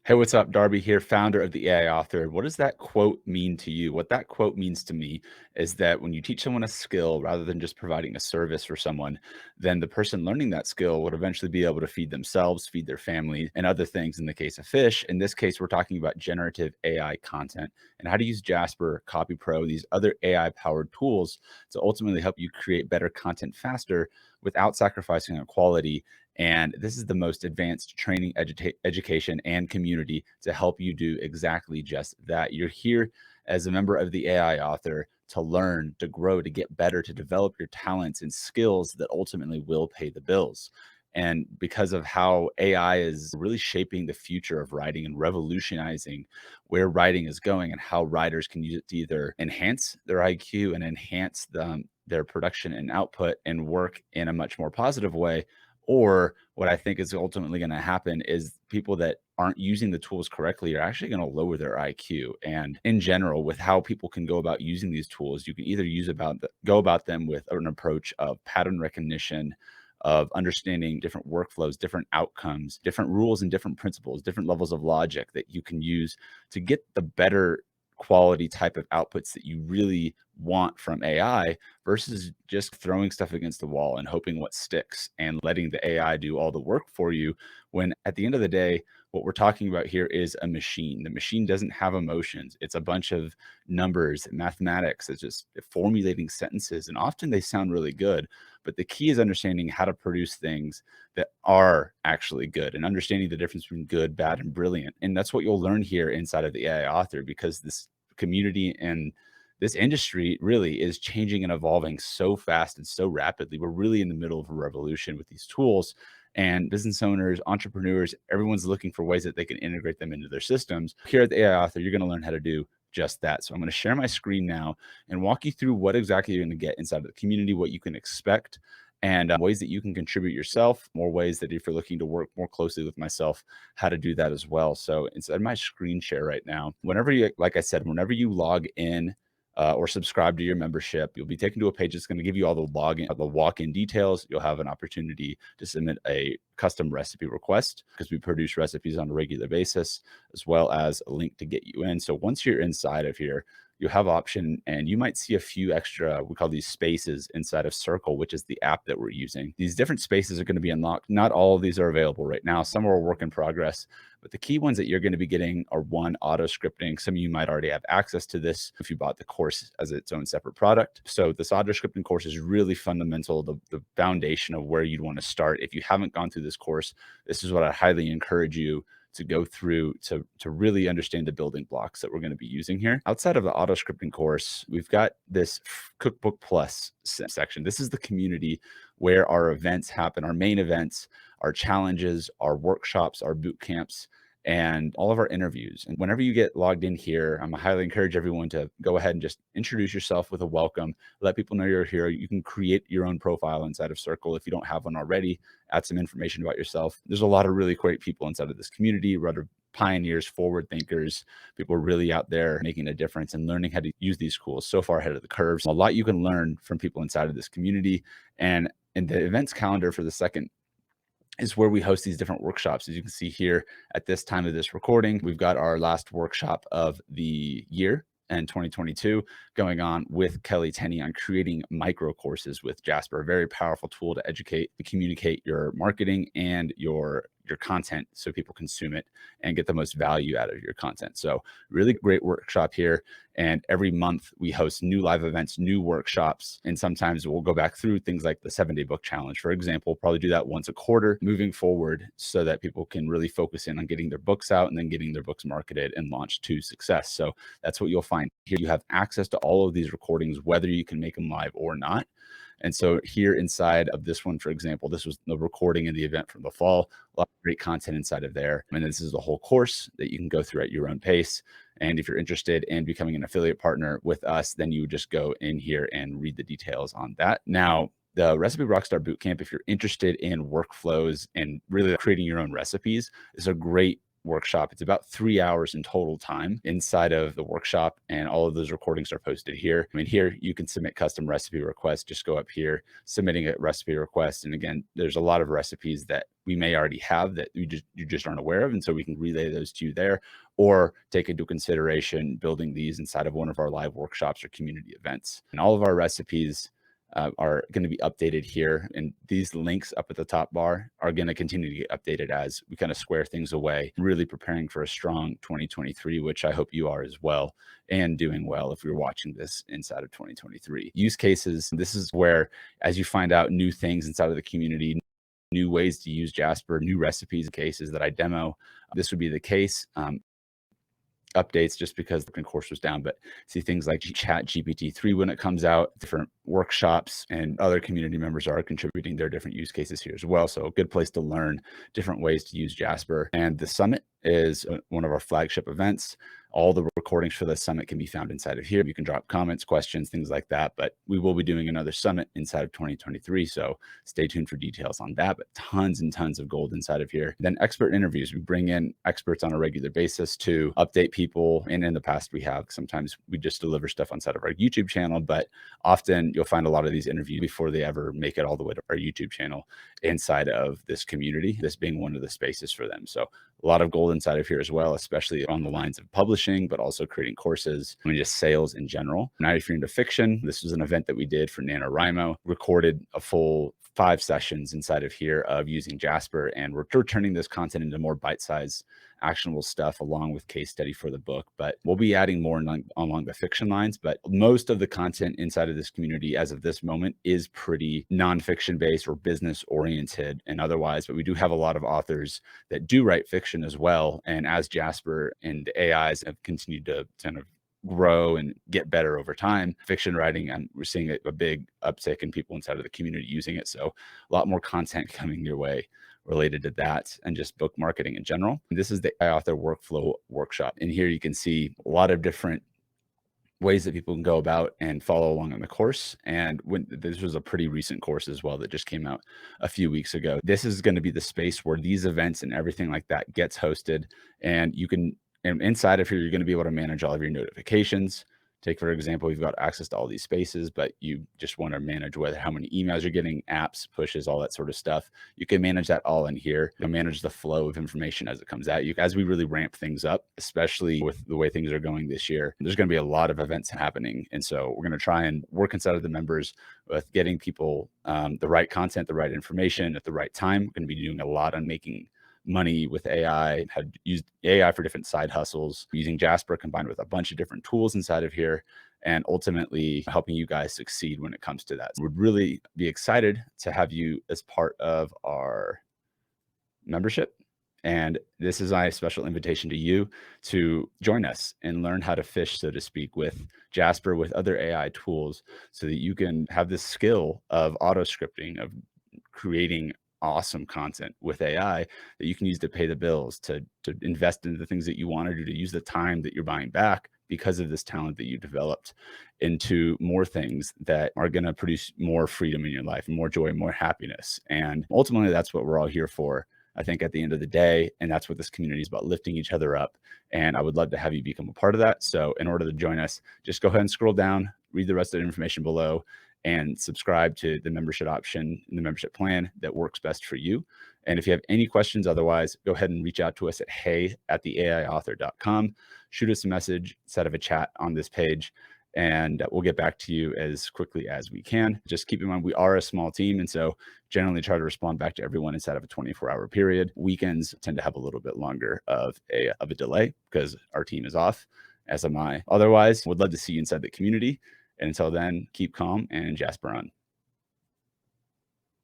Hey, what's up? Darby here, founder of the AI Author. What does that quote mean to you? What that quote means to me is that when you teach someone a skill rather than just providing a service for someone, then the person learning that skill would eventually be able to feed themselves, feed their family, and other things in the case of fish. In this case, we're talking about generative AI content and how to use Jasper, Copy Pro, these other AI powered tools to ultimately help you create better content faster without sacrificing on quality. And this is the most advanced training, education, and community to help you do exactly just that. You're here as a member of the AI Author to learn, to grow, to get better, to develop your talents and skills that ultimately will pay the bills. And because of how AI is really shaping the future of writing and revolutionizing where writing is going and how writers can use it to either enhance their IQ and enhance their production and output and work in a much more positive way, or what I think is ultimately gonna happen is people that aren't using the tools correctly are actually gonna lower their IQ. And in general, with how people can go about using these tools, you can either go about them with an approach of pattern recognition, of understanding different workflows, different outcomes, different rules and different principles, different levels of logic that you can use to get the better quality type of outputs that you really want from AI versus just throwing stuff against the wall and hoping what sticks and letting the AI do all the work for you. When at the end of the day, what we're talking about here is a machine. The machine doesn't have emotions. It's a bunch of numbers, mathematics. It's just formulating sentences. And often they sound really good. But the key is understanding how to produce things that are actually good and understanding the difference between good, bad, and brilliant. And that's what you'll learn here inside of the AI Author, because this community and this industry really is changing and evolving so fast and so rapidly. We're really in the middle of a revolution with these tools, and business owners, entrepreneurs, everyone's looking for ways that they can integrate them into their systems. Here at the AI Author, you're going to learn how to do just that. So I'm going to share my screen now and walk you through what exactly you're going to get inside of the community, what you can expect, and ways that you can contribute yourself, more ways that if you're looking to work more closely with myself, how to do that as well. So inside my screen share right now, whenever you, like I said, whenever you log in or subscribe to your membership, you'll be taken to a page that's going to give you all the login, the walk-in details. You'll have an opportunity to submit a custom recipe request because we produce recipes on a regular basis, as well as a link to get you in. So once you're inside of here, you have option and you might see a few extra, we call these spaces inside of Circle, which is the app that we're using. These different spaces are going to be unlocked. Not all of these are available right now. Some are a work in progress, but the key ones that you're going to be getting are one, auto scripting. Some of you might already have access to this if you bought the course as its own separate product. So this auto scripting course is really fundamental, the foundation of where you'd want to start. If you haven't gone through this course, this is what I highly encourage you to go through to really understand the building blocks that we're going to be using here. Outside of the auto scripting course, we've got this Cookbook Plus section. This is the community where our events happen, our main events, our challenges, our workshops, our boot camps, and all of our interviews. And whenever you get logged in here, I'm highly encourage everyone to go ahead and just introduce yourself with a welcome, let people know you're here. You can create your own profile inside of Circle if you don't have one already, add some information about yourself. There's a lot of really great people inside of this community, rather pioneers, forward thinkers, people are really out there making a difference and learning how to use these tools so far ahead of the curves. A lot you can learn from people inside of this community. And in the events calendar for the second is where we host these different workshops. As you can see here at this time of this recording, we've got our last workshop of the year in 2022 going on with Kelly Tenney on creating micro courses with Jasper, a very powerful tool to educate and communicate your marketing and your content so people consume it and get the most value out of your content. So really great workshop here. And every month we host new live events, new workshops, and sometimes we'll go back through things like the 7-day book challenge, for example. Probably do that once a quarter moving forward so that people can really focus in on getting their books out and then getting their books marketed and launched to success. So that's what you'll find here. You have access to all of these recordings, whether you can make them live or not. And so here inside of this one, for example, this was the recording of the event from the fall, a lot of great content inside of there. And this is the whole course that you can go through at your own pace. And if you're interested in becoming an affiliate partner with us, then you would just go in here and read the details on that. Now, the Recipe Rockstar Bootcamp, if you're interested in workflows and really creating your own recipes, is a great workshop. It's about 3 hours in total time inside of the workshop, and all of those recordings are posted here. I mean, here you can submit custom recipe requests. Just go up here, submitting a recipe request. And again, there's a lot of recipes that we may already have that you just aren't aware of. And so we can relay those to you there, or take into consideration building these inside of one of our live workshops or community events. And all of our recipes are going to be updated here. And these links up at the top bar are going to continue to get updated as we kind of square things away, really preparing for a strong 2023, which I hope you are as well, and doing well if you're watching this inside of 2023. Use cases. This is where, as you find out new things inside of the community, new ways to use Jasper, new recipes and cases that I demo, this would be the case. Updates just because the course was down, but see things like Chat GPT-3 when it comes out, different workshops, and other community members are contributing their different use cases here as well. So a good place to learn different ways to use Jasper. And the summit is one of our flagship events. All the recordings for the summit can be found inside of here. You can drop comments, questions, things like that. But we will be doing another summit inside of 2023. So stay tuned for details on that. But tons and tons of gold inside of here. Then expert interviews. We bring in experts on a regular basis to update people. And in the past, we have sometimes we just deliver stuff inside of our YouTube channel, but often you'll find a lot of these interviews before they ever make it all the way to our YouTube channel inside of this community, this being one of the spaces for them. So a lot of gold inside of here as well, especially on the lines of publishing, but also creating courses and just sales in general. Now, if you're into fiction, this was an event that we did for NaNoWriMo, recorded a full 5 sessions inside of here of using Jasper, and we're turning this content into more bite-sized actionable stuff along with case study for the book. But we'll be adding more along the fiction lines, but most of the content inside of this community as of this moment is pretty nonfiction based or business oriented and otherwise. But we do have a lot of authors that do write fiction as well, and as Jasper and AIs have continued to kind of grow and get better over time, fiction writing, and we're seeing a big uptick in people inside of the community using it. So a lot more content coming your way related to that and just book marketing in general. This is the AI author workflow workshop. And here you can see a lot of different ways that people can go about and follow along on the course. And when this was a pretty recent course as well that just came out a few weeks ago, this is going to be the space where these events and everything like that gets hosted. And you can, and inside of here, you're going to be able to manage all of your notifications. Take, for example, you've got access to all these spaces, but you just want to manage how many emails you're getting, apps, pushes, all that sort of stuff. You can manage that all in here. You can manage the flow of information as it comes at you. As we really ramp things up, especially with the way things are going this year, there's going to be a lot of events happening. And so we're going to try and work inside of the members with getting people the right content, the right information at the right time. We're going to be doing a lot on making money with AI, had used AI for different side hustles, using Jasper combined with a bunch of different tools inside of here, and ultimately helping you guys succeed when it comes to that. Would really be excited to have you as part of our membership. And this is my special invitation to you to join us and learn how to fish, so to speak, with Jasper, with other AI tools, so that you can have this skill of auto scripting, of creating awesome content with AI that you can use to pay the bills, to invest in the things that you want to do, to use the time that you're buying back because of this talent that you developed into more things that are going to produce more freedom in your life, more joy, more happiness. And ultimately, that's what we're all here for, I think, at the end of the day. And that's what this community is about, lifting each other up. And I would love to have you become a part of that. So in order to join us, just go ahead and scroll down, read the rest of the information below, and subscribe to the membership option in the membership plan that works best for you. And if you have any questions, otherwise, go ahead and reach out to us at hey@theaiauthor.com. Shoot us a message, set up a chat on this page, and we'll get back to you as quickly as we can. Just keep in mind, we are a small team, and so generally try to respond back to everyone inside of a 24-hour period. Weekends tend to have a little bit longer of a delay because our team is off, as am I. Otherwise, would love to see you inside the community. And until then, keep calm and Jasper on.